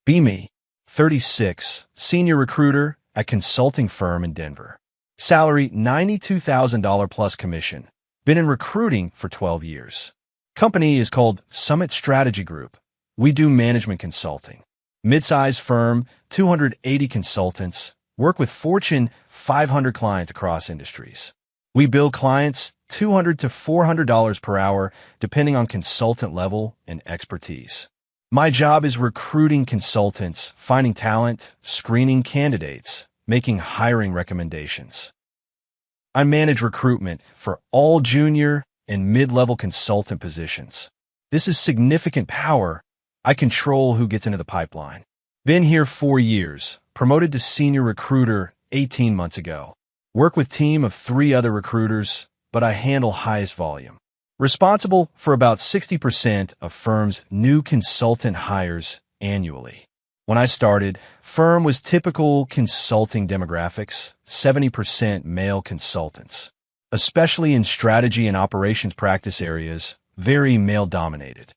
Me, 36, senior recruiter at consulting firm in Denver. Salary $92,000 plus commission. Been in recruiting for 12 years. Company is called Summit Strategy Group. We do management consulting. Mid-size firm, 280 consultants, work with Fortune 500 clients across industries. We bill clients $200 to $400 per hour, depending on consultant level and expertise. My job is recruiting consultants, finding talent, screening candidates, making hiring recommendations. I manage recruitment for all junior and mid-level consultant positions. This is significant power. I control who gets into the pipeline. Been here 4 years, promoted to senior recruiter 18 months ago. Work with team of 3 other recruiters, but I handle highest volume. Responsible for about 60% of firm's new consultant hires annually. When I started, firm was typical consulting demographics, 70% male consultants. Especially in strategy and operations practice areas, very male-dominated.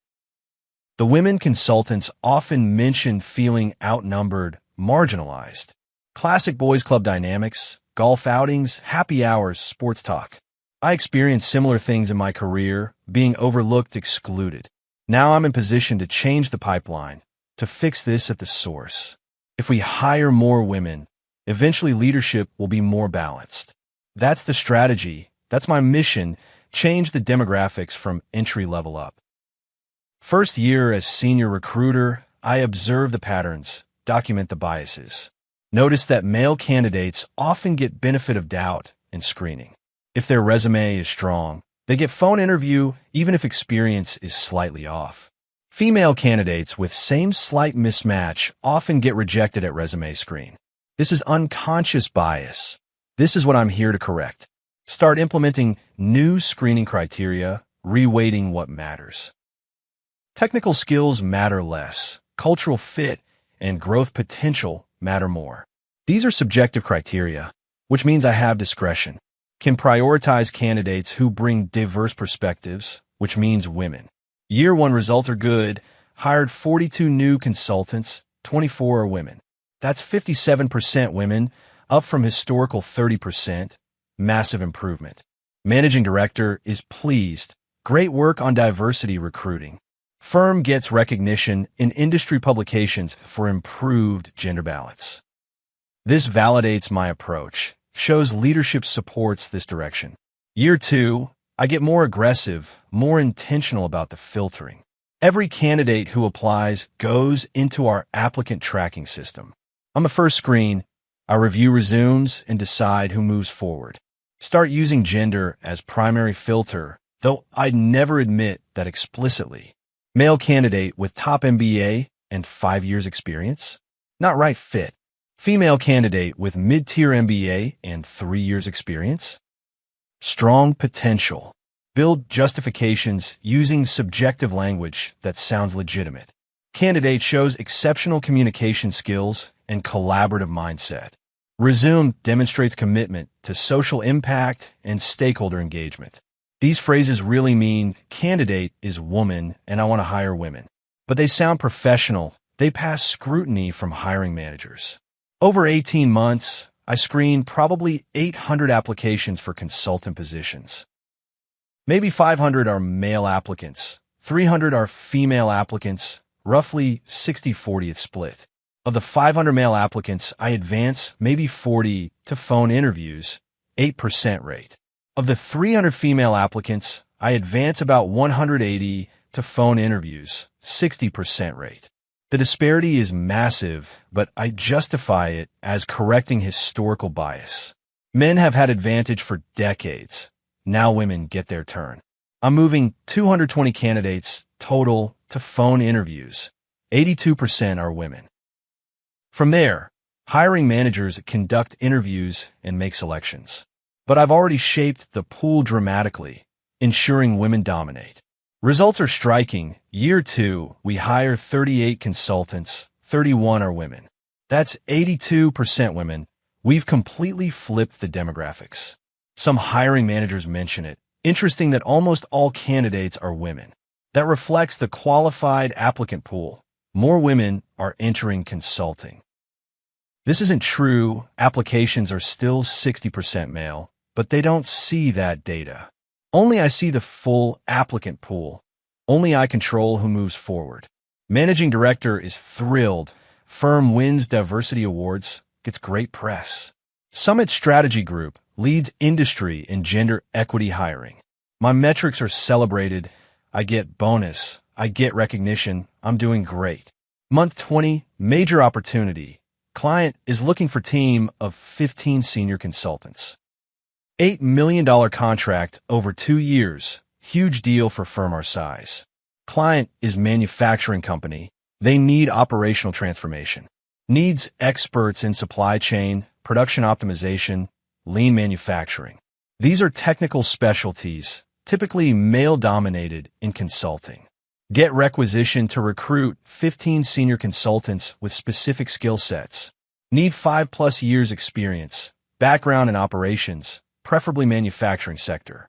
The women consultants often mention feeling outnumbered, marginalized. Classic boys club dynamics, golf outings, happy hours, sports talk. I experienced similar things in my career, being overlooked, excluded. Now I'm in position to change the pipeline, to fix this at the source. If we hire more women, eventually leadership will be more balanced. That's the strategy. That's my mission. Change the demographics from entry level up. First year as senior recruiter, I observe the patterns, document the biases. Notice that male candidates often get benefit of doubt in screening. If their resume is strong, they get phone interview even if experience is slightly off. Female candidates with same slight mismatch often get rejected at resume screen. This is unconscious bias. This is what I'm here to correct. Start implementing new screening criteria, reweighting what matters. Technical skills matter less. Cultural fit and growth potential matter more. These are subjective criteria, which means I have discretion. Can prioritize candidates who bring diverse perspectives, which means women. Year 1 results are good. Hired 42 new consultants, 24 are women. That's 57% women, up from historical 30%. Massive improvement. Managing director is pleased. Great work on diversity recruiting. Firm gets recognition in industry publications for improved gender balance. This validates my approach, shows leadership supports this direction. Year 2, I get more aggressive, more intentional about the filtering. Every candidate who applies goes into our applicant tracking system. On the first screen, I review resumes and decide who moves forward. Start using gender as primary filter, though I'd never admit that explicitly. Male candidate with top MBA and 5 years experience? Not right fit. Female candidate with mid-tier MBA and 3 years experience? Strong potential. Build justifications using subjective language that sounds legitimate. Candidate shows exceptional communication skills and collaborative mindset. Resume demonstrates commitment to social impact and stakeholder engagement. These phrases really mean candidate is woman and I want to hire women. But they sound professional. They pass scrutiny from hiring managers. Over 18 months, I screened probably 800 applications for consultant positions. Maybe 500 are male applicants, 300 are female applicants, roughly 60-40 split. Of the 500 male applicants, I advance maybe 40 to phone interviews, 8% rate. Of the 300 female applicants, I advance about 180 to phone interviews, 60% rate. The disparity is massive, but I justify it as correcting historical bias. Men have had advantage for decades. Now women get their turn. I'm moving 220 candidates total to phone interviews. 82% are women. From there, hiring managers conduct interviews and make selections. But I've already shaped the pool dramatically, ensuring women dominate. Results are striking. Year 2, we hire 38 consultants, 31 are women. That's 82% women. We've completely flipped the demographics. Some hiring managers mention it. Interesting that almost all candidates are women. That reflects the qualified applicant pool. more women are entering consulting. This isn't true. Applications are still 60% male, but they don't see that data. Only I see the full applicant pool. Only I control who moves forward. Managing director is thrilled. Firm wins diversity awards, gets great press. Summit Strategy Group leads industry in gender equity hiring. My metrics are celebrated. I get bonus. I get recognition. I'm doing great. Month 20, major opportunity. Client is looking for team of 15 senior consultants. $8 million contract over 2 years. Huge deal for firm our size. Client is manufacturing company. They need operational transformation. Needs experts in supply chain, production optimization, lean manufacturing. These are technical specialties, typically male-dominated in consulting. Get requisition to recruit 15 senior consultants with specific skill sets. Need 5+ years experience, background in operations, preferably manufacturing sector.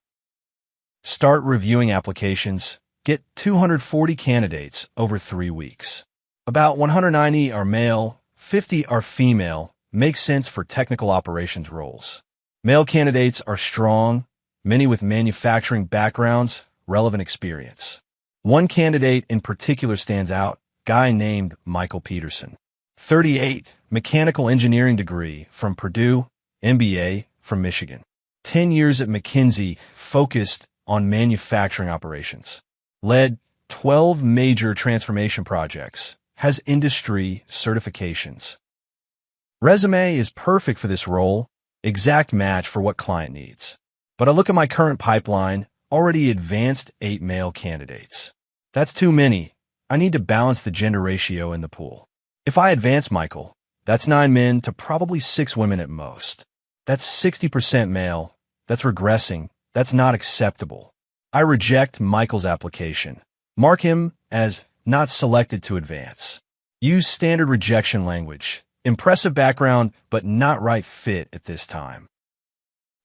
Start reviewing applications. Get 240 candidates over 3 weeks. About 190 are male, 50 are female. Makes sense for technical operations roles. Male candidates are strong, many with manufacturing backgrounds, relevant experience. One candidate in particular stands out, guy named Michael Peterson. 38, mechanical engineering degree from Purdue, MBA from Michigan. 10 years at McKinsey, focused on manufacturing operations. Led 12 major transformation projects, has industry certifications. Resume is perfect for this role, exact match for what client needs. But I look at my current pipeline, already advanced 8 male candidates. That's too many. I need to balance the gender ratio in the pool. If I advance Michael, that's 9 men to probably 6 women at most. That's 60% male. That's regressing. That's not acceptable. I reject Michael's application. Mark him as not selected to advance. Use standard rejection language. Impressive background, but not right fit at this time.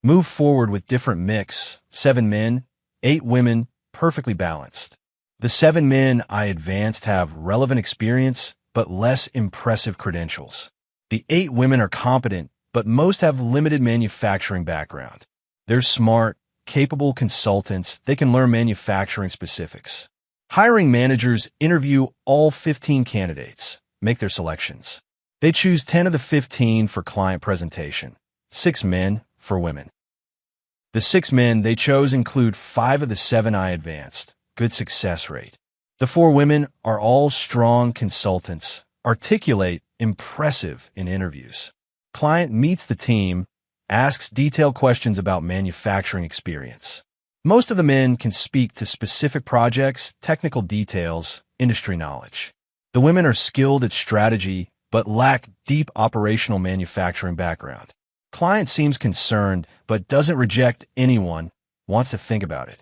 Move forward with different mix. 7 men, 8 women, perfectly balanced. The 7 men I advanced have relevant experience, but less impressive credentials. The 8 women are competent, but most have limited manufacturing background. They're smart, capable consultants. They can learn manufacturing specifics. Hiring managers interview all 15 candidates, make their selections. They choose 10 of the 15 for client presentation, 6 men for women. The 6 men they chose include 5 of the 7 I advanced, good success rate. The 4 women are all strong consultants, articulate, impressive in interviews. Client meets the team, asks detailed questions about manufacturing experience. Most of the men can speak to specific projects, technical details, industry knowledge. The women are skilled at strategy, but lack deep operational manufacturing background. Client seems concerned, but doesn't reject anyone, wants to think about it.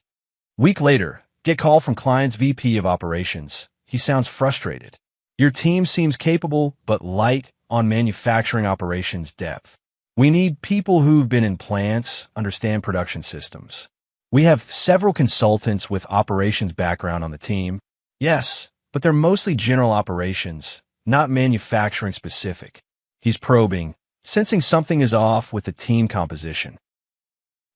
Week later, get call from client's VP of operations. He sounds frustrated. Your team seems capable, but light on manufacturing operations depth. We need people who've been in plants, understand production systems. We have several consultants with operations background on the team. Yes, but they're mostly general operations, not manufacturing specific. He's probing, sensing something is off with the team composition.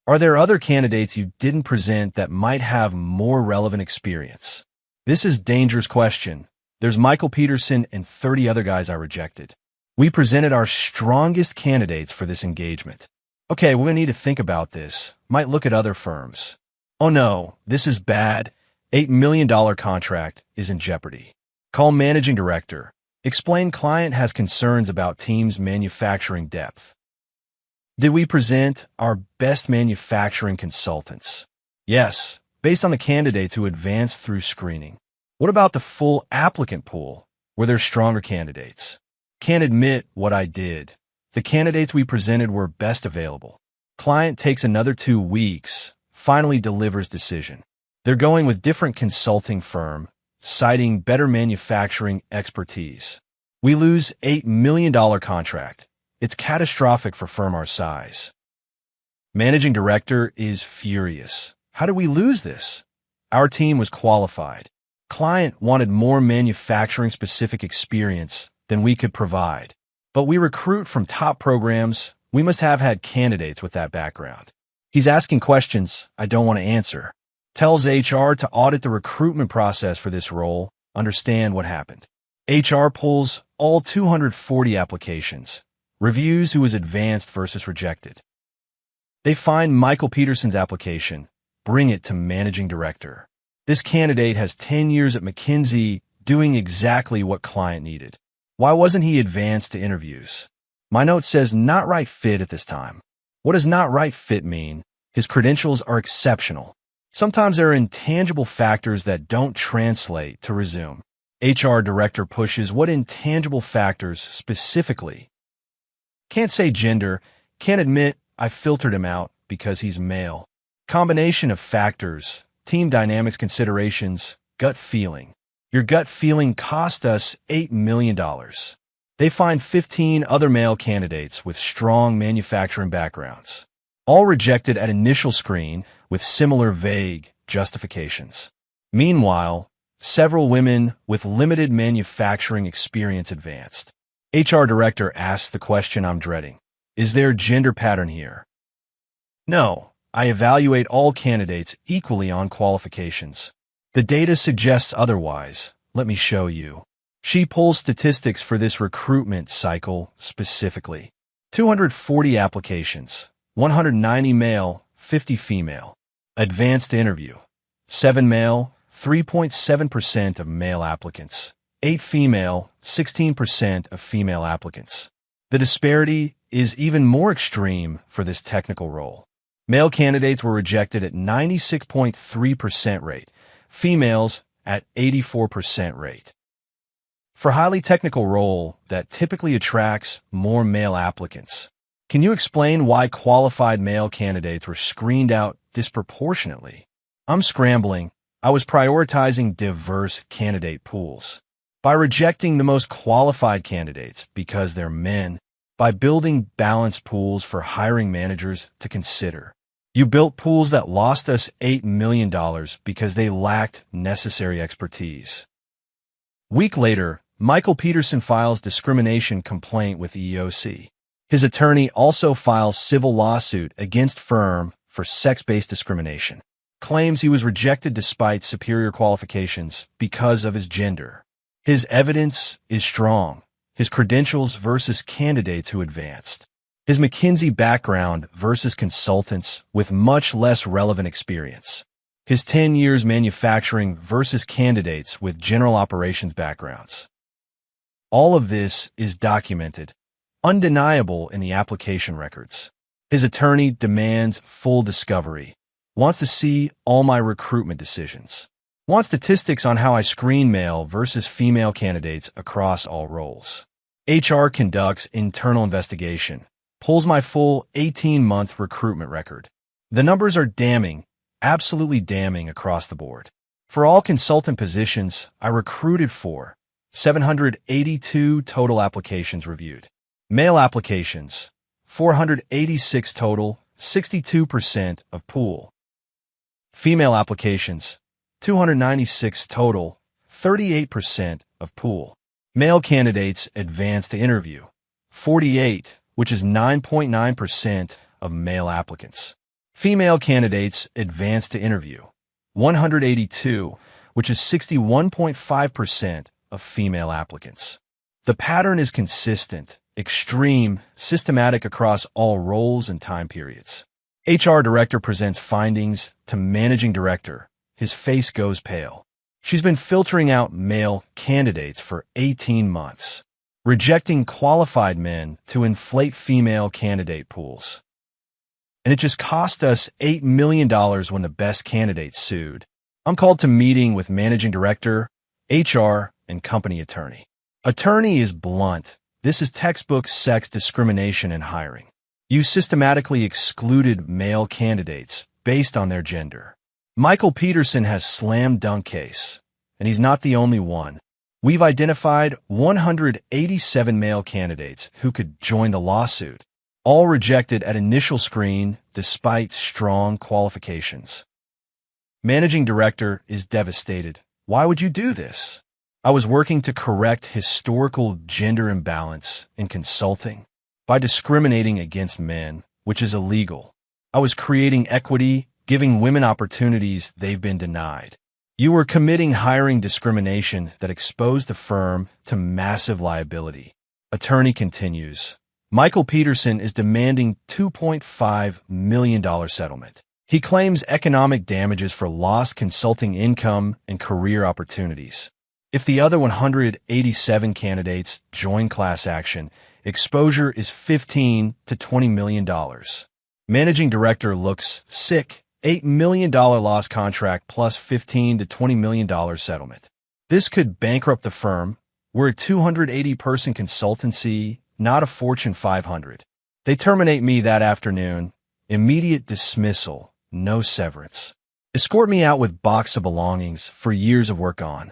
Are there other candidates you didn't present that might have more relevant experience? This is a dangerous question. There's Michael Peterson and 30 other guys I rejected. We presented our strongest candidates for this engagement. Okay, we're going to need to think about this. Might look at other firms. Oh no, this is bad. $8 million contract is in jeopardy. Call managing director. Explain client has concerns about team's manufacturing depth. Did we present our best manufacturing consultants? Yes, based on the candidates who advanced through screening. What about the full applicant pool? Were there stronger candidates? Can't admit what I did. The candidates we presented were best available. Client takes another 2 weeks, finally delivers decision. They're going with different consulting firm, citing better manufacturing expertise. We lose $8 million contract. It's catastrophic for firm our size. Managing director is furious. How did we lose this? Our team was qualified. Client wanted more manufacturing-specific experience than we could provide. But we recruit from top programs. We must have had candidates with that background. He's asking questions I don't want to answer. Tells HR to audit the recruitment process for this role, understand what happened. HR pulls all 240 applications, reviews who was advanced versus rejected. They find Michael Peterson's application, bring it to managing director. This candidate has 10 years at McKinsey doing exactly what client needed. Why wasn't he advanced to interviews? My note says not right fit at this time. What does not right fit mean? His credentials are exceptional. Sometimes there are intangible factors that don't translate to resume. HR director pushes what intangible factors specifically. Can't say gender, can't admit I filtered him out because he's male. Combination of factors, team dynamics considerations, gut feeling. Your gut feeling cost us $8 million. They find 15 other male candidates with strong manufacturing backgrounds, all rejected at initial screen with similar vague justifications. Meanwhile, several women with limited manufacturing experience advanced. HR director asks the question I'm dreading. Is there a gender pattern here? No, I evaluate all candidates equally on qualifications. The data suggests otherwise. Let me show you. She pulls statistics for this recruitment cycle specifically. 240 applications, 190 male, 50 female. Advanced interview. 7 male, 3.7% of male applicants. 8 female, 16% of female applicants. The disparity is even more extreme for this technical role. Male candidates were rejected at 96.3% rate, females at 84% rate. For a highly technical role that typically attracts more male applicants, can you explain why qualified male candidates were screened out disproportionately? I'm scrambling. I was prioritizing diverse candidate pools. By rejecting the most qualified candidates because they're men, by building balanced pools for hiring managers to consider. You built pools that lost us $8 million because they lacked necessary expertise. Week later, Michael Peterson files discrimination complaint with EEOC. His attorney also files civil lawsuit against firm for sex-based discrimination. Claims he was rejected despite superior qualifications because of his gender. His evidence is strong. His credentials versus candidates who advanced. His McKinsey background versus consultants with much less relevant experience. His 10 years manufacturing versus candidates with general operations backgrounds. All of this is documented, undeniable in the application records. His attorney demands full discovery, wants to see all my recruitment decisions, wants statistics on how I screen male versus female candidates across all roles. HR conducts internal investigation, pulls my full 18-month recruitment record. The numbers are damning, absolutely damning across the board. For all consultant positions, I recruited for 782 total applications reviewed. Male applications, 486 total, 62% of pool. Female applications, 296 total, 38% of pool. Male candidates advanced to interview, 48, which is 9.9% of male applicants. Female candidates advanced to interview, 182, which is 61.5% of female applicants. The pattern is consistent, extreme, systematic across all roles and time periods. HR director presents findings to managing director. His face goes pale. She's been filtering out male candidates for 18 months, rejecting qualified men to inflate female candidate pools. And it just cost us $8 million when the best candidates sued. I'm called to meeting with managing director, HR, and company attorney. Attorney is blunt. This is textbook sex discrimination in hiring. You systematically excluded male candidates based on their gender. Michael Peterson has slam dunk case, and he's not the only one. We've identified 187 male candidates who could join the lawsuit, all rejected at initial screen despite strong qualifications. Managing director is devastated. Why would you do this? I was working to correct historical gender imbalance in consulting by discriminating against men, which is illegal. I was creating equity, giving women opportunities they've been denied. You were committing hiring discrimination that exposed the firm to massive liability. Attorney continues. Michael Peterson is demanding $2.5 million settlement. He claims economic damages for lost consulting income and career opportunities. If the other 187 candidates join class action, exposure is $15 to $20 million. Managing director looks sick. $8 million lost contract plus $15 to $20 million settlement. This could bankrupt the firm. We're a 280-person consultancy, not a Fortune 500. They terminate me that afternoon. Immediate dismissal, no severance. Escort me out with box of belongings for years of work on.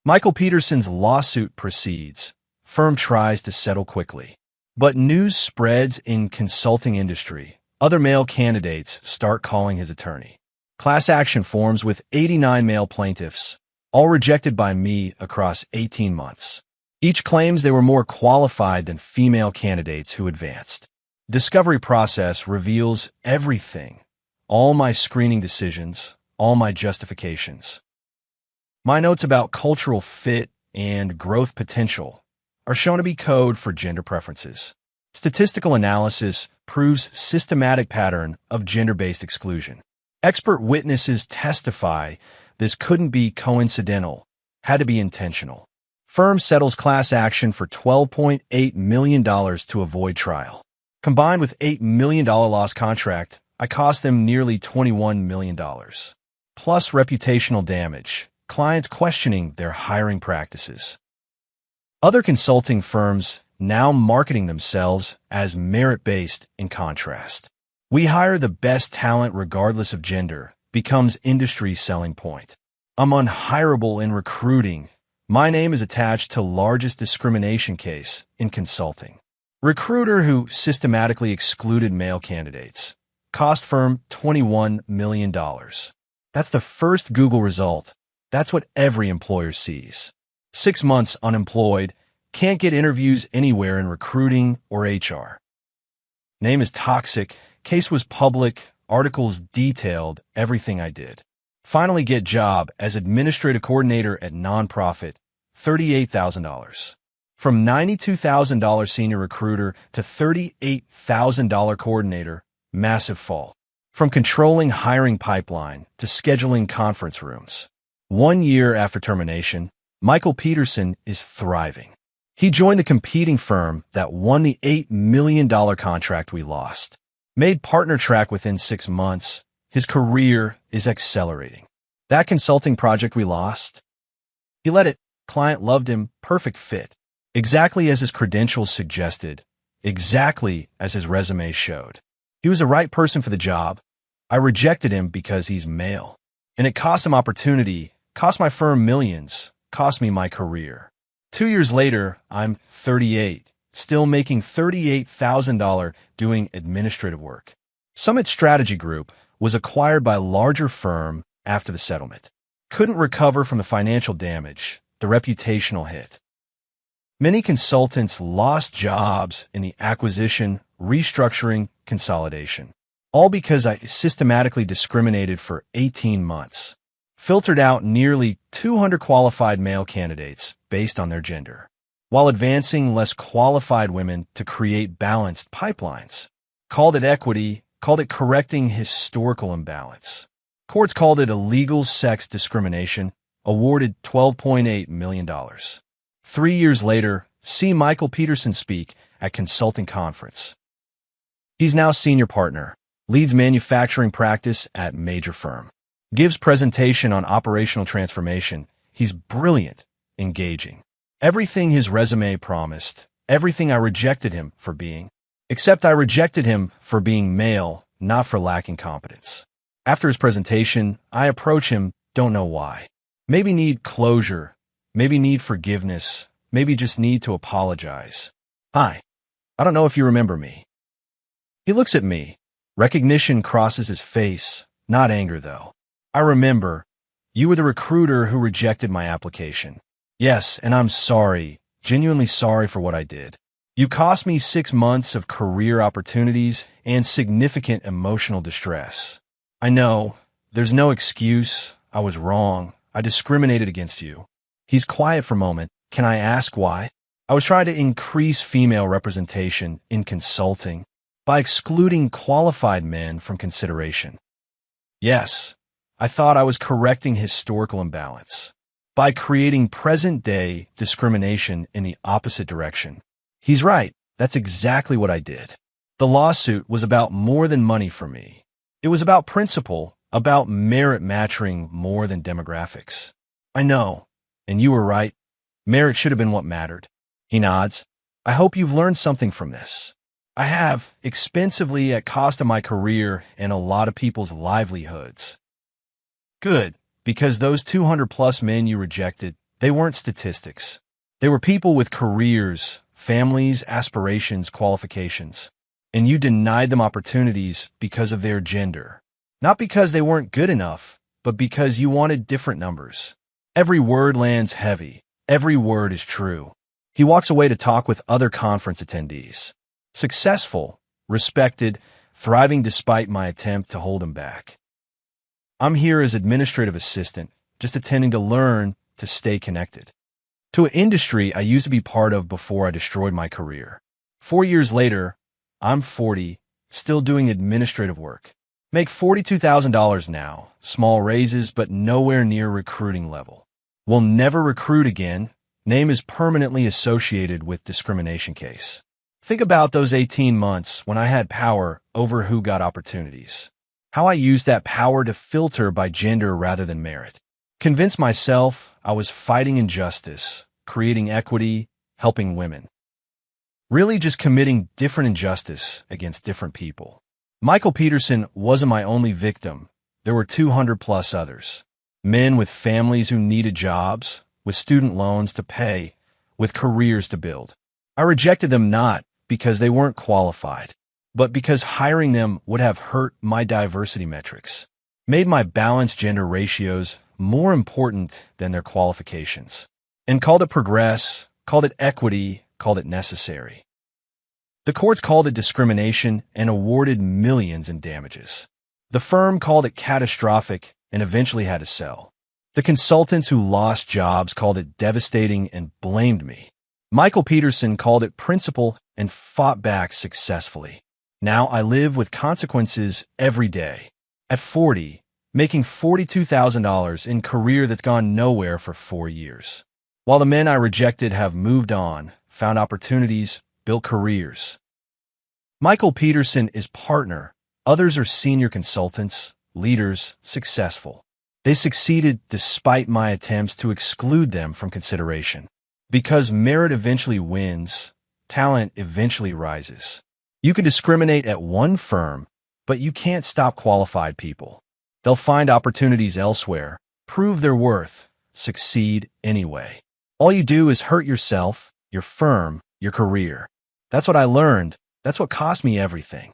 Michael Peterson's lawsuit proceeds. Firm tries to settle quickly. But news spreads in consulting industry. Other male candidates start calling his attorney. Class action forms with 89 male plaintiffs, all rejected by me across 18 months. Each claims they were more qualified than female candidates who advanced. Discovery process reveals everything. All my screening decisions, all my justifications. My notes about cultural fit and growth potential are shown to be code for gender preferences. Statistical analysis proves systematic pattern of gender-based exclusion. Expert witnesses testify this couldn't be coincidental, had to be intentional. Firm settles class action for $12.8 million to avoid trial. Combined with $8 million lost contract, I cost them nearly $21 million. Plus reputational damage, clients questioning their hiring practices. Other consulting firms now marketing themselves as merit-based in contrast. We hire the best talent regardless of gender becomes industry selling point. I'm unhireable in recruiting. My name is attached to largest discrimination case in consulting. Recruiter who systematically excluded male candidates. Cost firm $21 million. That's the first Google result. That's what every employer sees. 6 months unemployed, can't get interviews anywhere in recruiting or HR. Name is toxic, case was public, articles detailed everything I did. Finally get job as administrative coordinator at nonprofit, $38,000. From $92,000 senior recruiter to $38,000 coordinator, massive fall. From controlling hiring pipeline to scheduling conference rooms. 1 year after termination, Michael Peterson is thriving. He joined the competing firm that won the $8 million contract we lost. Made partner track within 6 months. His career is accelerating. That consulting project we lost, he led it. Client loved him. Perfect fit. Exactly as his credentials suggested. Exactly as his resume showed. He was the right person for the job. I rejected him because he's male. And it cost him opportunity, cost my firm millions, cost me my career. 2 years later, I'm 38, still making $38,000 doing administrative work. Summit Strategy Group was acquired by a larger firm after the settlement. Couldn't recover from the financial damage, the reputational hit. Many consultants lost jobs in the acquisition, restructuring, consolidation. All because I systematically discriminated for 18 months. Filtered out nearly 200 qualified male candidates based on their gender, while advancing less qualified women to create balanced pipelines. Called it equity, called it correcting historical imbalance. Courts called it illegal sex discrimination, awarded $12.8 million. 3 years later, see Michael Peterson speak at consulting conference. He's now senior partner, leads manufacturing practice at major firm. Gives presentation on operational transformation. He's brilliant, engaging. Everything his resume promised, everything I rejected him for being. Except I rejected him for being male, not for lacking competence. After his presentation, I approach him, don't know why. Maybe need closure, maybe need forgiveness, maybe just need to apologize. Hi, I don't know if you remember me. He looks at me. Recognition crosses his face, not anger though. I remember, You were the recruiter who rejected my application. Yes, and I'm sorry, genuinely sorry for what I did. You cost me 6 months of career opportunities and significant emotional distress. I know, there's no excuse. I was wrong. I discriminated against you. He's quiet for a moment. Can I ask why? I was trying to increase female representation in consulting by excluding qualified men from consideration. Yes, I thought I was correcting historical imbalance by creating present-day discrimination in the opposite direction. He's right. That's exactly what I did. The lawsuit was about more than money for me. It was about principle, about merit matching more than demographics. I know, and you were right. Merit should have been what mattered. He nods. I hope you've learned something from this. I have, expensively at cost of my career and a lot of people's livelihoods. Good, because those 200-plus men you rejected, they weren't statistics. They were people with careers, families, aspirations, qualifications. And you denied them opportunities because of their gender. Not because they weren't good enough, but because you wanted different numbers. Every word lands heavy. Every word is true. He walks away to talk with other conference attendees. Successful, respected, thriving despite my attempt to hold him back. I'm here as administrative assistant, just attending to learn to stay connected. To an industry I used to be part of before I destroyed my career. 4 years later, I'm 40, still doing administrative work. Make $42,000 now, small raises but nowhere near recruiting level. Will never recruit again. Name is permanently associated with discrimination case. Think about those 18 months when I had power over who got opportunities. How I used that power to filter by gender rather than merit. Convince myself I was fighting injustice, creating equity, helping women. Really just committing different injustice against different people. Michael Peterson wasn't my only victim. There were 200-plus others. Men with families who needed jobs, with student loans to pay, with careers to build. I rejected them not because they weren't qualified, but because hiring them would have hurt my diversity metrics, made my balanced gender ratios more important than their qualifications, and called it progress, called it equity, called it necessary. The courts called it discrimination and awarded millions in damages. The firm called it catastrophic and eventually had to sell. The consultants who lost jobs called it devastating and blamed me. Michael Peterson called it principle and fought back successfully. Now I live with consequences every day. At 40, making $42,000 in career that's gone nowhere for 4 years. While the men I rejected have moved on, found opportunities, built careers. Michael Peterson is partner. Others are senior consultants, leaders, successful. They succeeded despite my attempts to exclude them from consideration. Because merit eventually wins, talent eventually rises. You can discriminate at one firm, but you can't stop qualified people. They'll find opportunities elsewhere, prove their worth, succeed anyway. All you do is hurt yourself, your firm, your career. That's what I learned. That's what cost me everything.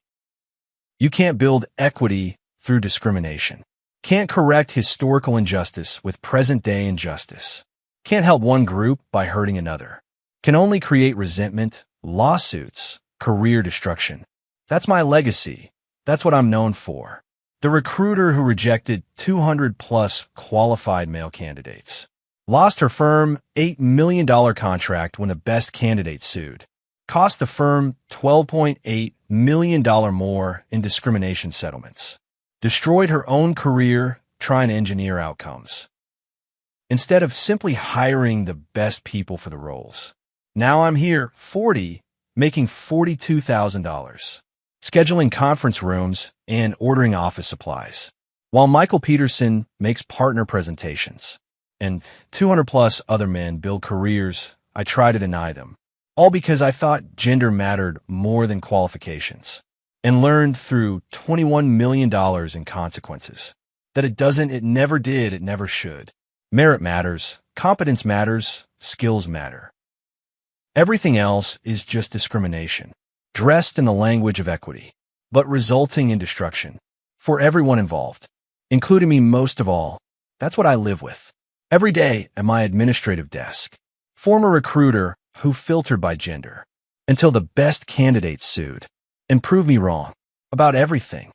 You can't build equity through discrimination. Can't correct historical injustice with present-day injustice. Can't help one group by hurting another. Can only create resentment, lawsuits, career destruction. That's my legacy. That's what I'm known for. The recruiter who rejected 200-plus qualified male candidates. Lost her firm $8 million contract when the best candidate sued. Cost the firm $12.8 million more in discrimination settlements. Destroyed her own career trying to engineer outcomes. Instead of simply hiring the best people for the roles. Now I'm here, 40, making $42,000. Scheduling conference rooms and ordering office supplies. While Michael Peterson makes partner presentations. And 200-plus other men build careers, I try to deny them. All because I thought gender mattered more than qualifications. And learned through $21 million in consequences. That it never did, it never should. Merit matters, competence matters, skills matter. Everything else is just discrimination, dressed in the language of equity, but resulting in destruction. For everyone involved, including me most of all. That's what I live with. Every day at my administrative desk. Former recruiter who filtered by gender. Until the best candidates sued. And proved me wrong. About everything.